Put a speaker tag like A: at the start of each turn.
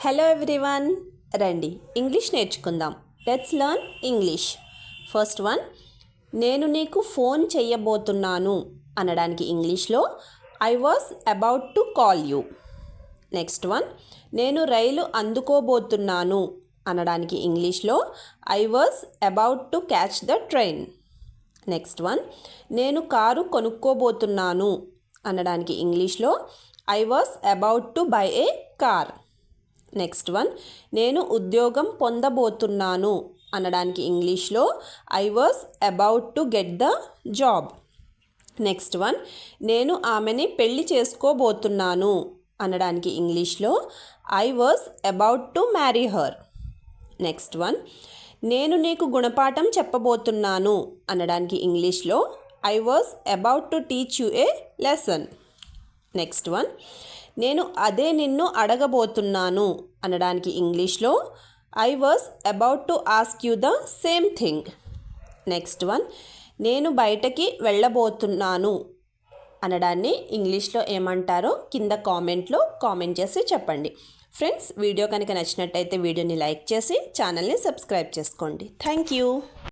A: Hello everyone, రండి English నేర్చుకుందాం. Let's learn English. First one, నేను నీకు ఫోన్ చెయ్యబోతున్నాను అనడానికి ఇంగ్లీష్లో I was about to call you. Next one, నేను రైలు అందుకోబోతున్నాను అనడానికి ఇంగ్లీష్లో I was about to catch the train. Next one, నేను కారు కొనుక్కోబోతున్నాను అనడానికి ఇంగ్లీష్లో I was about to buy A car. Next one, నేను ఉద్యోగం పొందబోతున్నాను అనడానికి ఇంగ్లీష్లో I was about to get the job. Next one, నేను ఆమెని పెళ్లి చేసుకోబోతున్నాను అనడానికి ఇంగ్లీష్లో I was about to marry her. Next one, నేను నీకు గుణపాఠం చెప్పబోతున్నాను అనడానికి ఇంగ్లీష్లో I was about to teach you A lesson. Next one, నేను అదే నిన్ను అడగబోతున్నాను అనడానికి ఇంగ్లీష్లో I was about to ask you the same thing. Next one, నేను బయటకి వెళ్ళబోతున్నాను అనడాన్ని ఇంగ్లీష్లో ఏమంటారో కింద కామెంట్లో కామెంట్ చేసి చెప్పండి. ఫ్రెండ్స్, వీడియో కనుక నచ్చినట్టయితే వీడియోని లైక్ చేసి ఛానల్ని సబ్స్క్రైబ్ చేసుకోండి. Thank you.